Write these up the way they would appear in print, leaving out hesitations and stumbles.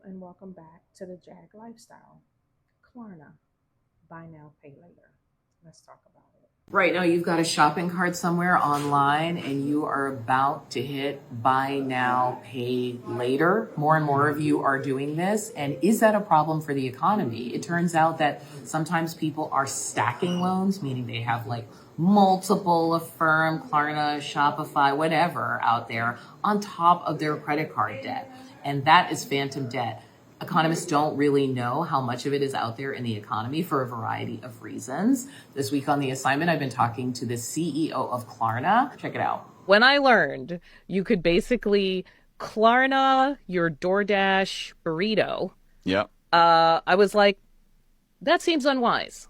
and welcome back to the Jag Lifestyle. Klarna, buy now, pay later. Let's talk about it. Right now, you've got a shopping cart somewhere online and you are about to hit buy now, pay later. More and more of you are doing this. And is that a problem for the economy? It turns out that sometimes people are stacking loans, meaning they have like multiple Affirm, Klarna, Shopify, whatever out there on top of their credit card debt. And that is phantom debt. Economists don't really know how much of it is out there in the economy for a variety of reasons. This week on The Assignment, I've been talking to the CEO of Klarna. Check it out. When I learned you could basically Klarna your DoorDash burrito, Yeah. I was like, that seems unwise.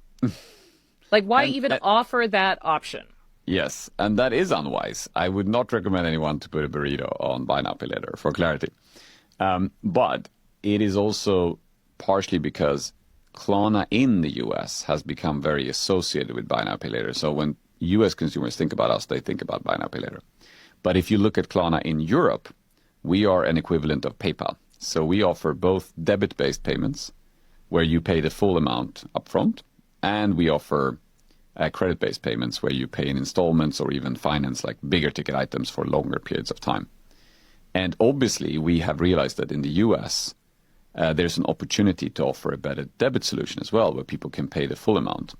Like, why even offer that option? Yes, and that is unwise. I would not recommend anyone to put a burrito on buy now, pay later, for clarity. But it is also partially because Klarna in the US has become very associated with buy now, pay later. So when US consumers think about us, they think about buy now, pay later. But if you look at Klarna in Europe, we are an equivalent of PayPal. So we offer both debit-based payments, where you pay the full amount upfront, and we offer credit-based payments, where you pay in installments or even finance like bigger ticket items for longer periods of time. And obviously, we have realized that in the US, there's an opportunity to offer a better debit solution as well, where people can pay the full amount.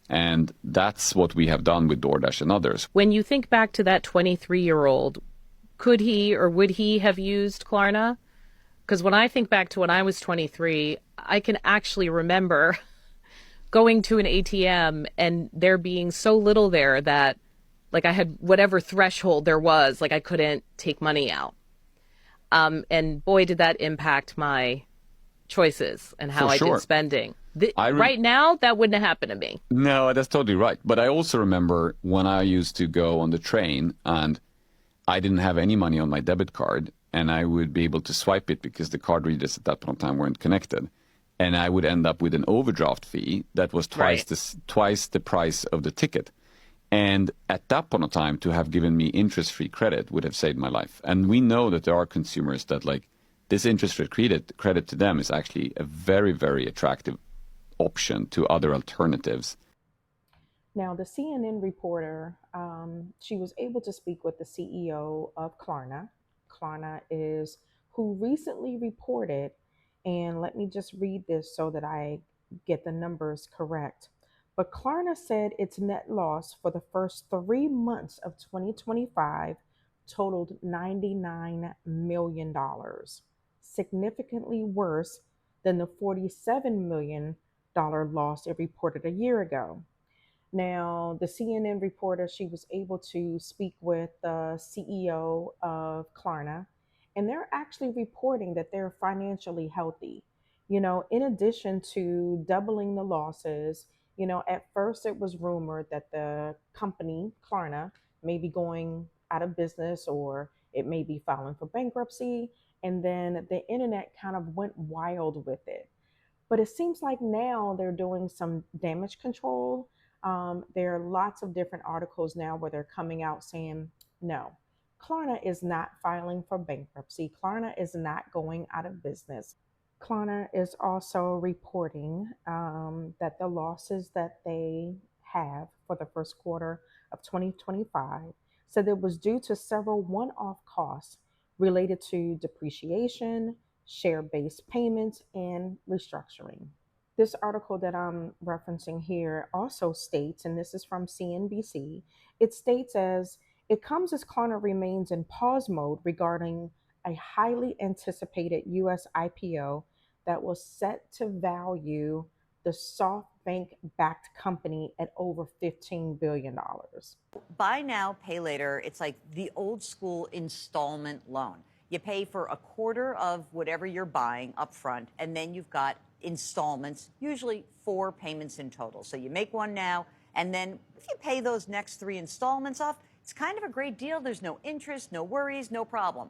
And that's what we have done with DoorDash and others. When you think back to that 23-year-old, could he or would he have used Klarna? Because when I think back to when I was 23, I can actually remember going to an ATM and there being so little there that, like, I had whatever threshold there was, like I couldn't take money out. And boy, did that impact my choices and how I did spending. Right now, that wouldn't have happened to me. No, that's totally right. But I also remember when I used to go on the train and I didn't have any money on my debit card, and I would be able to swipe it because the card readers at that point in time weren't connected. And I would end up with an overdraft fee that was twice the price of the ticket. And at that point of time, to have given me interest-free credit would have saved my life. And we know that there are consumers that, like, this interest-free credit to them is actually a very, very attractive option to other alternatives. Now, the CNN reporter, she was able to speak with the CEO of Klarna. Klarna is who recently reported, and let me just read this so that I get the numbers correct. But Klarna said its net loss for the first 3 months of 2025 totaled $99 million, significantly worse than the $47 million loss it reported a year ago. Now, the CNN reporter, she was able to speak with the CEO of Klarna, and they're actually reporting that they're financially healthy. In addition to doubling the losses, at first it was rumored that the company, Klarna, may be going out of business or it may be filing for bankruptcy. And then the internet kind of went wild with it. But it seems like now they're doing some damage control. There are lots of different articles now where they're coming out saying, no, Klarna is not filing for bankruptcy. Klarna is not going out of business. Klarna is also reporting that the losses that they have for the first quarter of 2025 said it was due to several one-off costs related to depreciation, share-based payments, and restructuring. This article that I'm referencing here also states, and this is from CNBC, it states as it comes as Klarna remains in pause mode regarding a highly anticipated U.S. IPO that was set to value the SoftBank-backed company at over $15 billion. Buy now, pay later. It's like the old school installment loan. You pay for a quarter of whatever you're buying up front, and then you've got installments, usually 4 payments in total. So you make one now, and then if you pay those next 3 installments off, it's kind of a great deal. There's no interest, no worries, no problem.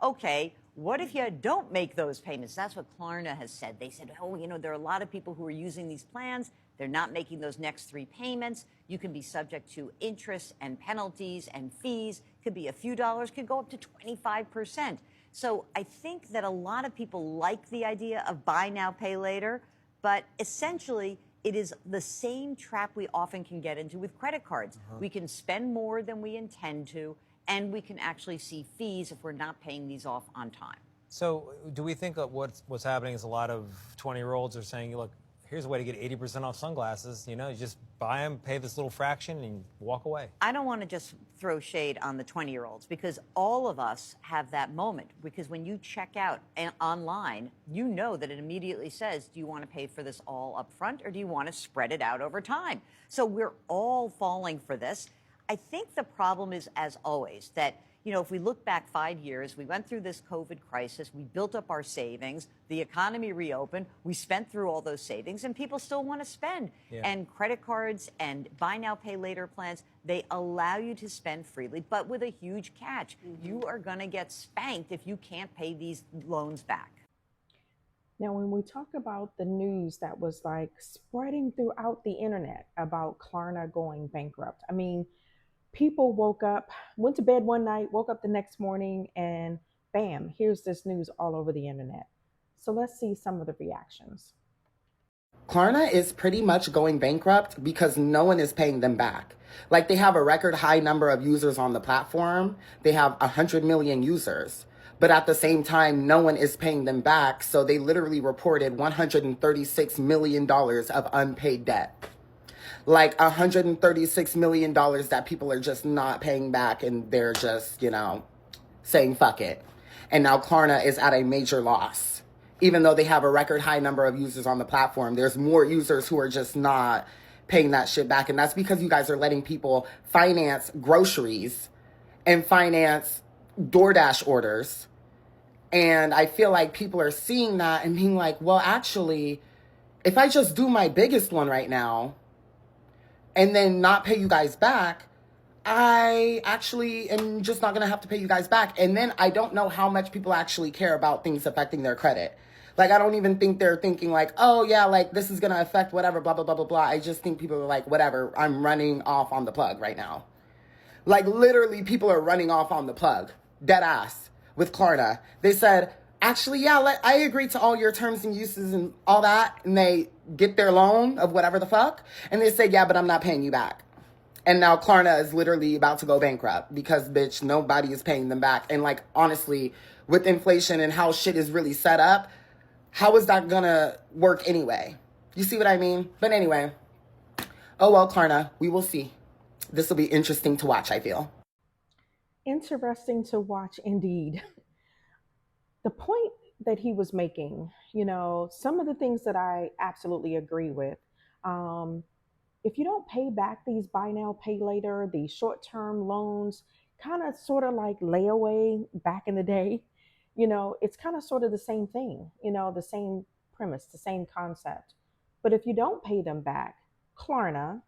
Okay, what if you don't make those payments? That's what Klarna has said. They said, there are a lot of people who are using these plans. They're not making those next 3 payments. You can be subject to interest and penalties and fees. Could be a few dollars, could go up to 25%. So I think that a lot of people like the idea of buy now, pay later, but essentially it is the same trap we often can get into with credit cards. We can spend more than we intend to, and we can actually see fees if we're not paying these off on time. So do we think that what's happening is a lot of 20-year-olds are saying, look, here's a way to get 80% off sunglasses. You just buy them, pay this little fraction, and walk away. I don't want to just throw shade on the 20-year-olds because all of us have that moment. Because when you check out online, you know that it immediately says, do you want to pay for this all up front or do you want to spread it out over time? So we're all falling for this. I think the problem is, as always, that if we look back 5 years, we went through this COVID crisis, we built up our savings, the economy reopened, we spent through all those savings, and people still want to spend. Yeah. And credit cards and buy now, pay later plans, they allow you to spend freely, but with a huge catch. You are going to get spanked if you can't pay these loans back. Now, when we talk about the news that was like spreading throughout the internet about Klarna going bankrupt, I mean, people woke up, went to bed one night, woke up the next morning, and bam, here's this news all over the internet. So let's see some of the reactions. Klarna is pretty much going bankrupt because no one is paying them back. Like, they have a record high number of users on the platform. They have 100 million users. But at the same time, no one is paying them back. So they literally reported $136 million of unpaid debt. Like $136 million that people are just not paying back, and they're just, saying fuck it. And now Klarna is at a major loss. Even though they have a record high number of users on the platform, there's more users who are just not paying that shit back. And that's because you guys are letting people finance groceries and finance DoorDash orders. And I feel like people are seeing that and being like, well, actually, if I just do my biggest one right now and then not pay you guys back, I actually am just not going to have to pay you guys back. And then I don't know how much people actually care about things affecting their credit. Like, I don't even think they're thinking like, oh yeah, like this is going to affect whatever, blah, blah, blah, blah, blah. I just think people are like, whatever, I'm running off on the plug right now. Like, literally people are running off on the plug, dead ass, with Klarna. They said, actually, yeah, I agree to all your terms and uses and all that. And they get their loan of whatever the fuck. And they say, yeah, but I'm not paying you back. And now Klarna is literally about to go bankrupt because, bitch, nobody is paying them back. And, like, honestly, with inflation and how shit is really set up, how is that gonna work anyway? You see what I mean? But anyway, oh well, Klarna, we will see. This will be interesting to watch, I feel. Interesting to watch indeed. The point that he was making, some of the things that I absolutely agree with. Um, if you don't pay back these buy now, pay later, these short term loans, kind of sort of like layaway back in the day, it's kind of sort of the same thing, the same premise, the same concept. But if you don't pay them back, Klarna,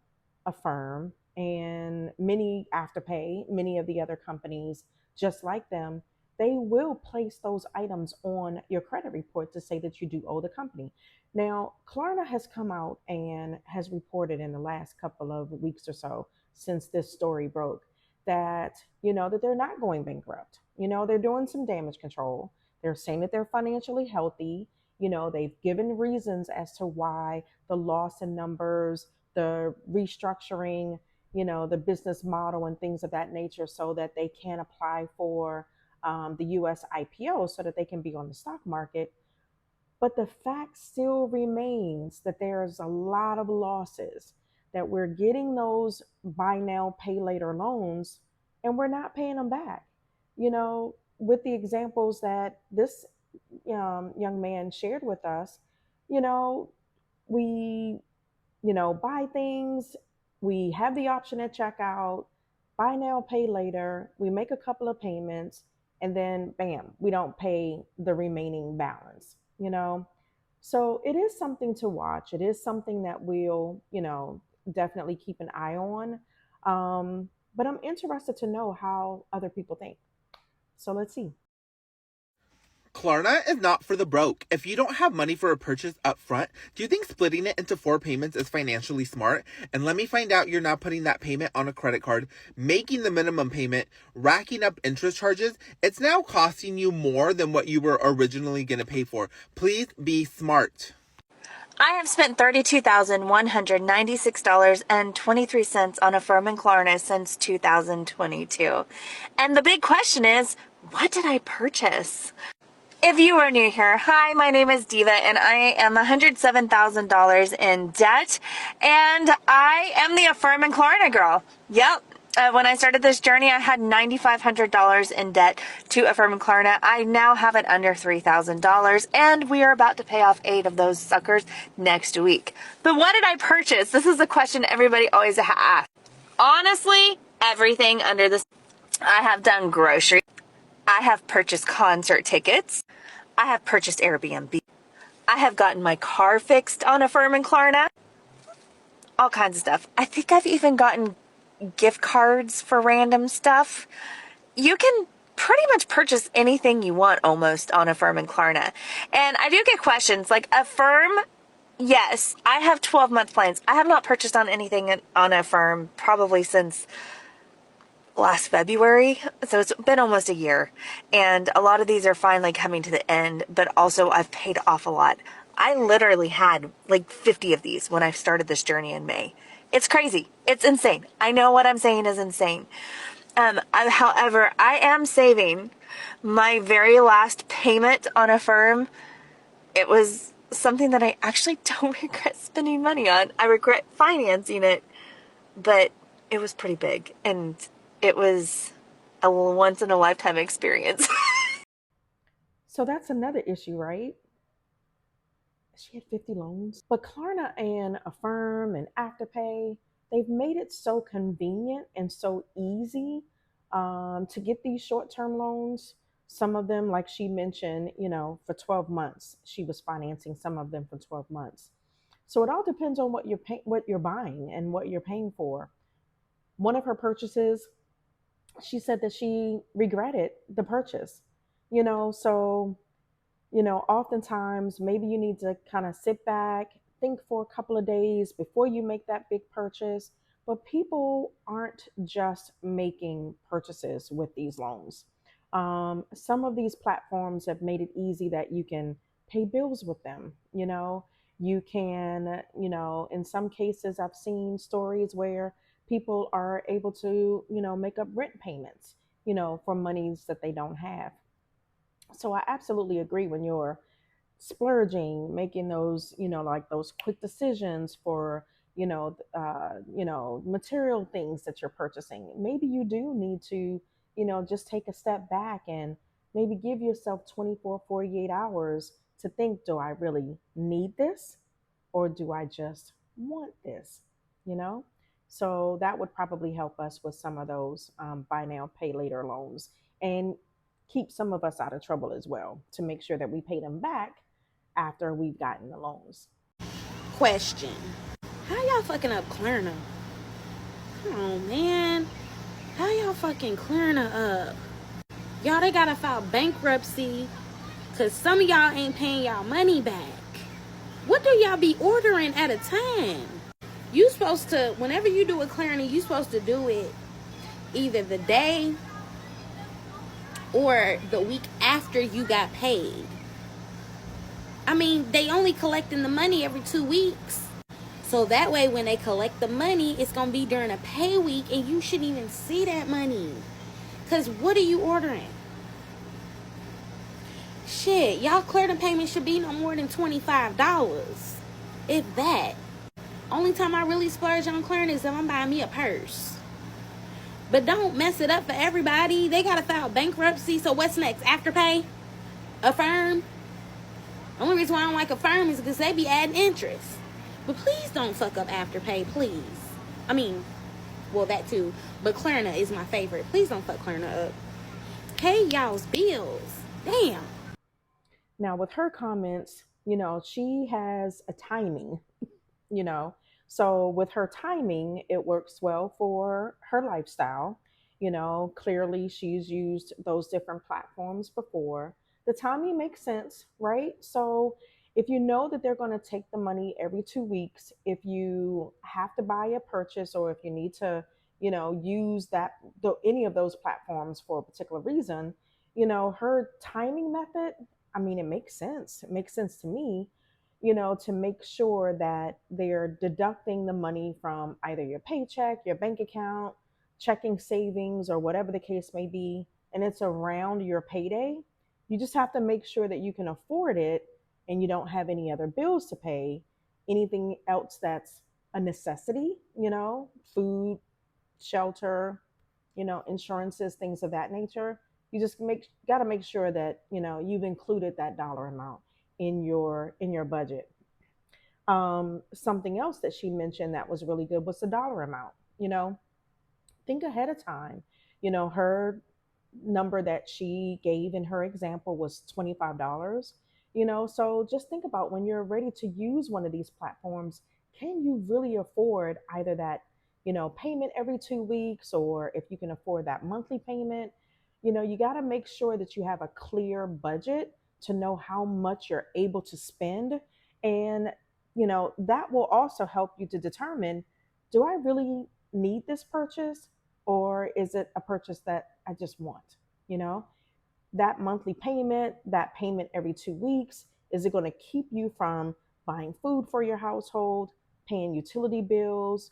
Affirm, and many Afterpay, many of the other companies just like them, they will place those items on your credit report to say that you do owe the company. Now, Klarna has come out and has reported in the last couple of weeks or so since this story broke that, that they're not going bankrupt. They're doing some damage control. They're saying that they're financially healthy. They've given reasons as to why the loss in numbers, the restructuring, the business model and things of that nature so that they can apply for the US IPO so that they can be on the stock market. But the fact still remains that there's a lot of losses, that we're getting those buy now, pay later loans, and we're not paying them back. With the examples that this young man shared with us, you know, we, buy things, we have the option at checkout, buy now, pay later, we make a couple of payments, and then bam, we don't pay the remaining balance, So it is something to watch. It is something that we'll, definitely keep an eye on. But I'm interested to know how other people think. So let's see. Klarna is not for the broke. If you don't have money for a purchase up front, do you think splitting it into 4 payments is financially smart? And let me find out you're not putting that payment on a credit card, making the minimum payment, racking up interest charges. It's now costing you more than what you were originally going to pay for. Please be smart. I have spent $32,196.23 on Affirm and Klarna since 2022. And the big question is, what did I purchase? If you are new here, hi, my name is Diva and I am $107,000 in debt and I am the Affirm and Klarna girl. Yep. When I started this journey, I had $9,500 in debt to Affirm and Klarna. I now have it under $3,000 and we are about to pay off 8 of those suckers next week. But what did I purchase? This is a question everybody always asks. Honestly, everything under the sun. I have done groceries. I have purchased concert tickets. I have purchased Airbnb. I have gotten my car fixed on Affirm and Klarna. All kinds of stuff. I think I've even gotten gift cards for random stuff. You can pretty much purchase anything you want almost on Affirm and Klarna. And I do get questions like Affirm. Yes, I have 12-month plans. I have not purchased on anything on Affirm probably since last February, so it's been almost a year, and a lot of these are finally coming to the end, but also I've paid off a lot. I literally had like 50 of these when I started this journey in May. It's crazy. It's insane. I know what I'm saying is insane. However, I am saving my very last payment on Affirm. It was something that I actually don't regret spending money on. I regret financing it, but it was pretty big, and it was a once in a lifetime experience. So that's another issue, right? She had 50 loans. But Klarna and Affirm and Afterpay, they've made it so convenient and so easy to get these short term loans. Some of them, like she mentioned, for 12 months, she was financing some of them for 12 months. So it all depends on what you're buying and what you're paying for. One of her purchases, she said that she regretted the purchase. So oftentimes maybe you need to kind of sit back, think for a couple of days before you make that big purchase. But people aren't just making purchases with these loans. Some of these platforms have made it easy that you can pay bills with them. You can, in some cases, I've seen stories where people are able to, make up rent payments, for monies that they don't have. So I absolutely agree when you're splurging, making those, like those quick decisions for, material things that you're purchasing. Maybe you do need to, just take a step back and maybe give yourself 24, 48 hours to think, do I really need this or do I just want this? You know? So that would probably help us with some of those buy now, pay later loans and keep some of us out of trouble as well to make sure that we pay them back after we've gotten the loans. Question: how y'all fucking up Klarna? Come on, man. How y'all fucking Klarna up? Y'all, they gotta file bankruptcy because some of y'all ain't paying y'all money back. What do y'all be ordering at a time? You supposed to, whenever you do a Klarna, you supposed to do it either the day or the week after you got paid. I mean, they only collecting the money every 2 weeks. So that way when they collect the money, it's going to be during a pay week and you shouldn't even see that money. Because what are you ordering? Shit, y'all Klarna payment should be no more than $25. If that. Only time I really splurge on Klarna is if I'm buying me a purse. But don't mess it up for everybody. They got to file bankruptcy. So what's next? Afterpay? Affirm? The only reason why I don't like Affirm is because they be adding interest. But please don't fuck up Afterpay, please. I mean, well, that too. But Klarna is my favorite. Please don't fuck Klarna up. Pay y'all's bills. Damn. Now, with her comments, she has a timing, you know. So with her timing, it works well for her lifestyle. Clearly she's used those different platforms before. the timing makes sense, right? So if you know that they're going to take the money every 2 weeks, if you have to buy a purchase, or if you need to, use any of those platforms for a particular reason, her timing method, I mean, it makes sense. It makes sense to me, to make sure that they're deducting the money from either your paycheck, your bank account, checking savings, or whatever the case may be, and it's around your payday. You just have to make sure that you can afford it and you don't have any other bills to pay, anything else that's a necessity, food, shelter, insurances, things of that nature. You just got to make sure that, you've included that dollar amount in your budget. Something else that she mentioned that was really good was the dollar amount. Think ahead of time. Her number that she gave in her example was $25. So just think about, when you're ready to use one of these platforms, can you really afford either that, payment every 2 weeks, or if you can afford that monthly payment? You got to make sure that you have a clear budget to know how much you're able to spend. And, that will also help you to determine, do I really need this purchase, or is it a purchase that I just want? You know, that monthly payment, that payment every 2 weeks, is it going to keep you from buying food for your household, paying utility bills,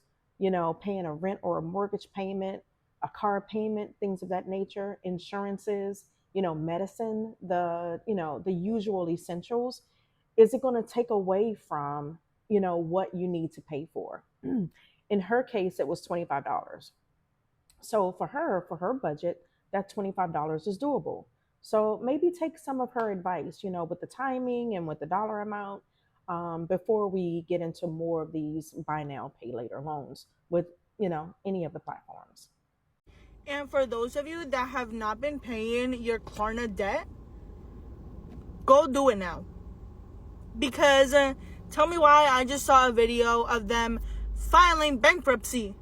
paying a rent or a mortgage payment, a car payment, things of that nature, insurances, medicine, the usual essentials? Is it going to take away from, what you need to pay for? In her case, it was $25. So for her budget, that $25 is doable. So maybe take some of her advice, with the timing and with the dollar amount, before we get into more of these buy now, pay later loans with, any of the platforms. And for those of you that have not been paying your Klarna debt, go do it now. Because tell me why I just saw a video of them filing bankruptcy.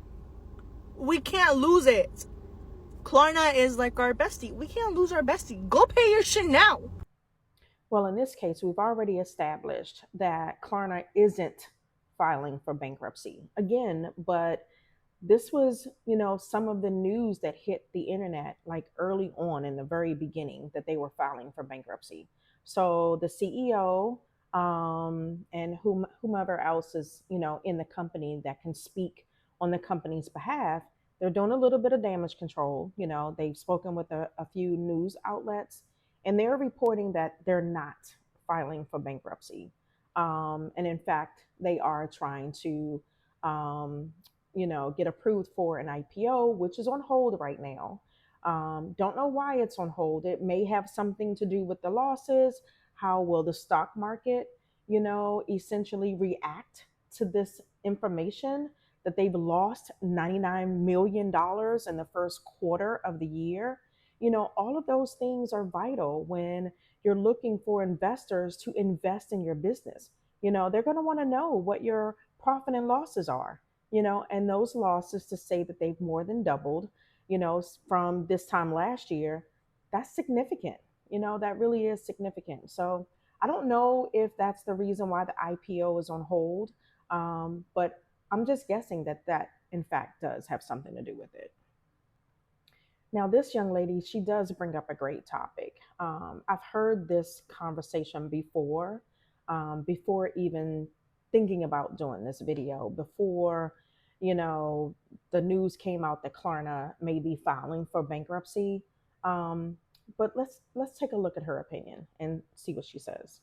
We can't lose it. Klarna is like our bestie. We can't lose our bestie. Go pay your shit now. Well, in this case, we've already established that Klarna isn't filing for bankruptcy again, but this was, some of the news that hit the internet like early on in the very beginning, that they were filing for bankruptcy. So the CEO, and whomever else is, in the company that can speak on the company's behalf, they're doing a little bit of damage control. They've spoken with a few news outlets, and they're reporting that they're not filing for bankruptcy. And in fact, they are trying to, get approved for an IPO, which is on hold right now. Don't know why it's on hold. It may have something to do with the losses. How will the stock market, essentially react to this information that they've lost $99 million in the first quarter of the year? All of those things are vital when you're looking for investors to invest in your business. They're going to want to know what your profit and losses are, and those losses, to say that they've more than doubled, from this time last year, that's significant. That really is significant. So I don't know if that's the reason why the IPO is on hold, but I'm just guessing that that, in fact, does have something to do with it. Now, this young lady, she does bring up a great topic. I've heard this conversation before even thinking about doing this video, before, the news came out that Klarna may be filing for bankruptcy. But let's take a look at her opinion and see what she says.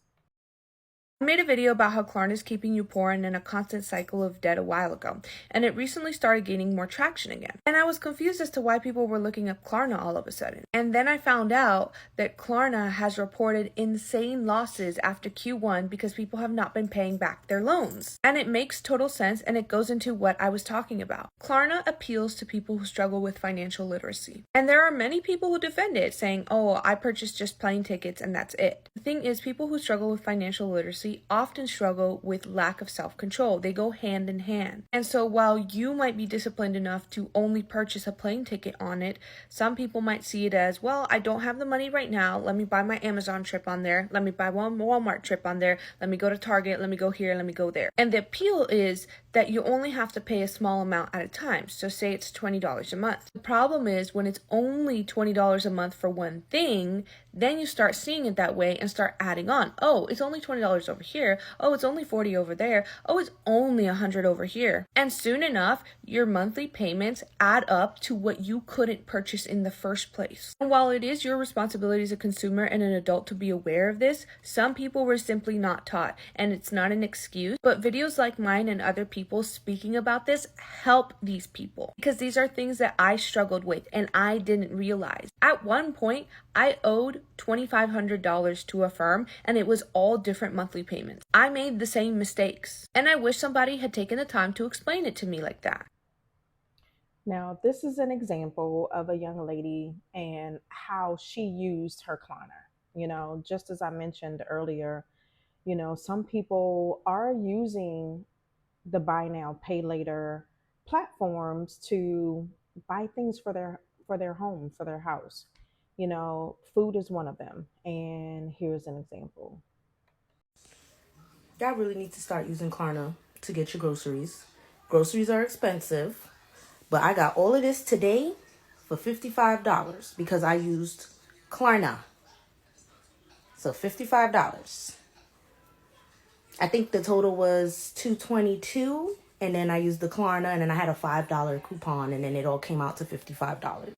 I made a video about how Klarna is keeping you poor and in a constant cycle of debt a while ago, and it recently started gaining more traction again. And I was confused as to why people were looking up Klarna all of a sudden. And then I found out that Klarna has reported insane losses after Q1 because people have not been paying back their loans. And it makes total sense, and it goes into what I was talking about. Klarna appeals to people who struggle with financial literacy. And there are many people who defend it, saying, oh, I purchased just plane tickets and that's it. The thing is, people who struggle with financial literacy especially, often struggle with lack of self-control. They go hand in hand. And so while you might be disciplined enough to only purchase a plane ticket on it, some people might see it as, well, I don't have the money right now. Let me buy my Amazon trip on there. Let me buy one Walmart trip on there. Let me go to Target. Let me go here. Let me go there. And the appeal is that you only have to pay a small amount at a time. So say it's $20 a month. The problem is when it's only $20 a month for one thing, then you start seeing it that way and start adding on. Oh, it's only $20 over here. Oh, it's only $40 over there. Oh, it's only $100 over here. And soon enough, your monthly payments add up to what you couldn't purchase in the first place. And while it is your responsibility as a consumer and an adult to be aware of this, some people were simply not taught, and it's not an excuse. But videos like mine and other people speaking about this help these people, because these are things that I struggled with and I didn't realize. At one point, I owed $2,500 to a firm, and it was all different monthly payments. I made the same mistakes, and I wish somebody had taken the time to explain it to me like that. Now, this is an example of a young lady and how she used her Klarna. Just as I mentioned earlier, some people are using the buy now, pay later platforms to buy things for their home, for their house. Food is one of them. And here's an example. Y'all really need to start using Klarna to get your groceries. Groceries are expensive, but I got all of this today for $55 because I used Klarna. So $55. I think the total was $222, and then I used the Klarna, and then I had a $5 coupon, and then it all came out to $55.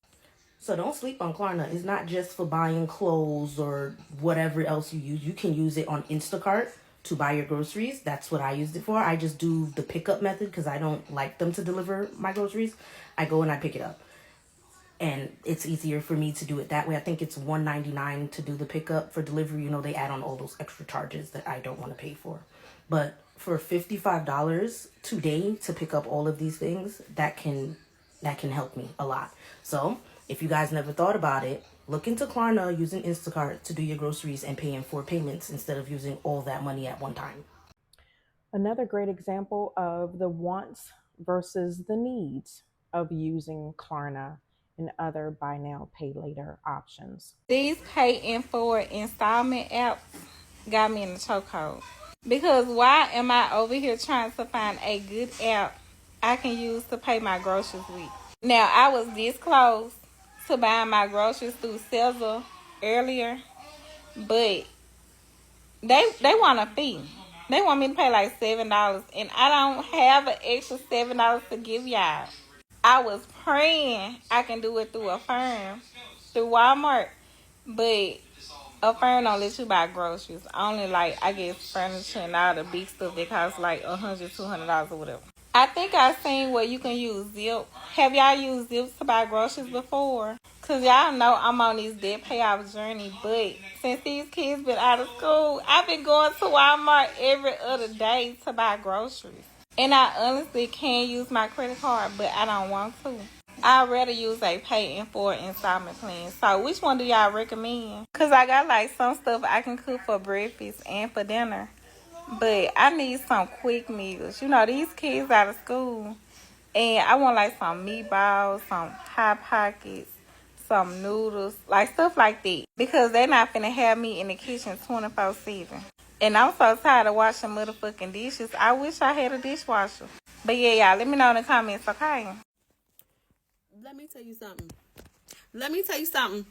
So don't sleep on Klarna. It's not just for buying clothes or whatever else you use. You can use it on Instacart to buy your groceries. That's what I used it for. I just do the pickup method because I don't like them to deliver my groceries. I go and I pick it up. And it's easier for me to do it that way. I think it's $1.99 to do the pickup. For delivery, they add on all those extra charges that I don't want to pay for. But for $55 today to pick up all of these things, that can help me a lot. So if you guys never thought about it, look into Klarna using Instacart to do your groceries and pay in 4 payments instead of using all that money at one time. Another great example of the wants versus the needs of using Klarna and other buy now, pay later options. These pay in full installment apps got me in the chokehold. Because why am I over here trying to find a good app I can use to pay my groceries with? Now, I was this close to buying my groceries through Sezzle earlier, but they want a fee. They want me to pay like $7, and I don't have an extra $7 to give y'all. I was praying I can do it through a firm, through Walmart, but a firm don't let you buy groceries. Only I guess furniture and all the big stuff that costs like $100, $200 or whatever. I think I've seen where you can use Zip. Have y'all used Zip to buy groceries before? Because y'all know I'm on this debt payoff journey, but since these kids been out of school, I've been going to Walmart every other day to buy groceries. And I honestly can use my credit card, but I don't want to. I'd rather use a pay in full installment plan. So which one do y'all recommend? Because I got some stuff I can cook for breakfast and for dinner. But I need some quick meals. These kids out of school. And I want some meatballs, some Hot Pockets, some noodles, stuff like that. Because they're not finna have me in the kitchen 24/7. And I'm so tired of washing motherfucking dishes. I wish I had a dishwasher. But yeah, y'all, let me know in the comments, okay? Let me tell you something.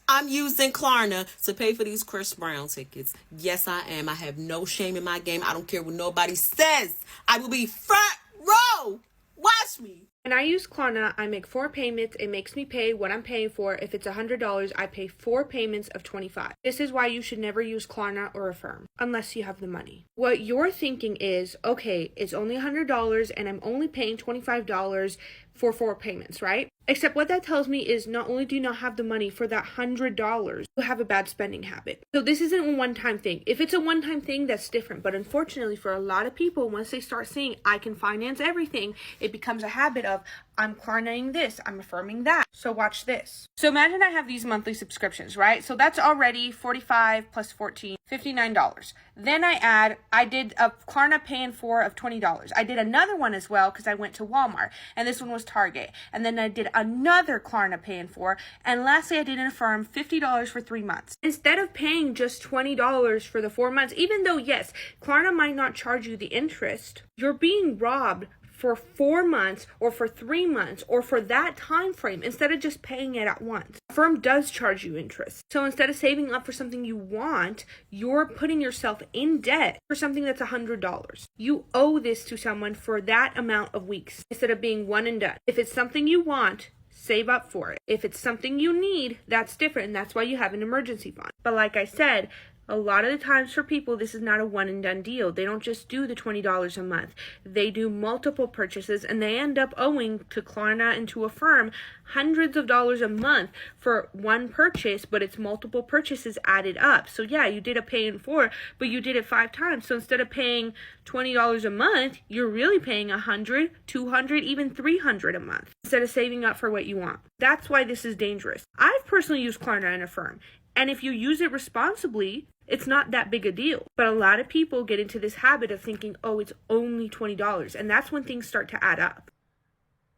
I'm using Klarna to pay for these Chris Brown tickets. Yes, I am. I have no shame in my game. I don't care what nobody says. I will be front row. Watch me. When I use Klarna, I make 4 payments. It makes me pay what I'm paying for. If it's $100, I pay 4 payments of $25. This is why you should never use Klarna or Affirm unless you have the money. What you're thinking is, okay, it's only $100 and I'm only paying $25 for 4 payments, right? Except what that tells me is not only do you not have the money for that $100, you have a bad spending habit. So this isn't a one-time thing. If it's a one-time thing, that's different. But unfortunately, for a lot of people, once they start seeing I can finance everything, it becomes a habit of I'm Klarnaing this, I'm affirming that. So watch this. So imagine I have these monthly subscriptions, right? So that's already 45 plus 14, $59. Then I did a Klarna Pay in 4 of $20. I did another one as well because I went to Walmart, and this one was Target. And then I did another Klarna Pay in 4, and lastly I did an Affirm $50 for 3 months. Instead of paying just $20 for the 4 months, even though yes, Klarna might not charge you the interest, you're being robbed for 4 months or for 3 months or for that time frame instead of just paying it at once. Affirm does charge you interest. So instead of saving up for something you want, you're putting yourself in debt for something that's $100. You owe this to someone for that amount of weeks instead of being one and done. If it's something you want, save up for it. If it's something you need, that's different, and that's why you have an emergency fund. But like I said, a lot of the times for people, this is not a one and done deal. They don't just do the $20 a month. They do multiple purchases, and they end up owing to Klarna and to Affirm hundreds of dollars a month for one purchase, but it's multiple purchases added up. So yeah, you did a Pay in 4, but you did it 5 times. So instead of paying $20 a month, you're really paying $100, $200, even $300 a month instead of saving up for what you want. That's why this is dangerous. I've personally used Klarna and Affirm, and if you use it responsibly, it's not that big a deal. But a lot of people get into this habit of thinking, oh, it's only $20. And that's when things start to add up.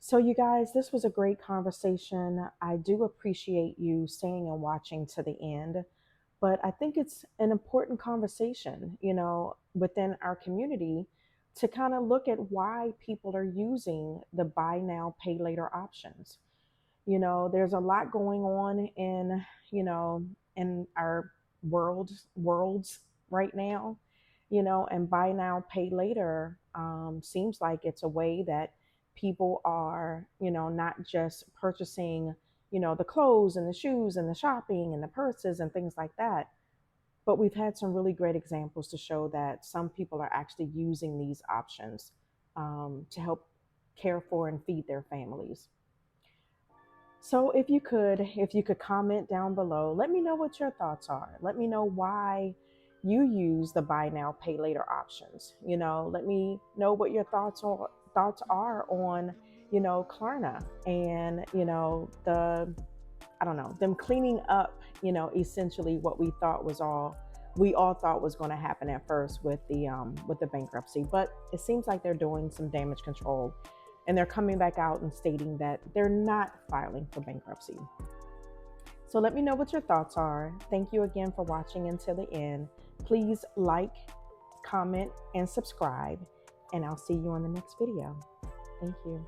So, you guys, this was a great conversation. I do appreciate you staying and watching to the end. But I think it's an important conversation, within our community to kind of look at why people are using the buy now, pay later options. There's a lot going on in our worlds right now, and buy now, pay later seems like it's a way that people are, not just purchasing, the clothes and the shoes and the shopping and the purses and things like that. But we've had some really great examples to show that some people are actually using these options to help care for and feed their families. So if you could comment down below, let me know what your thoughts are. Let me know why you use the buy now, pay later options. Let me know what your thoughts are on, Klarna and, them cleaning up, essentially what we all thought was going to happen at first with the bankruptcy. But it seems like they're doing some damage control, and they're coming back out and stating that they're not filing for bankruptcy. So let me know what your thoughts are. Thank you again for watching until the end. Please like, comment, and subscribe, and I'll see you on the next video. Thank you.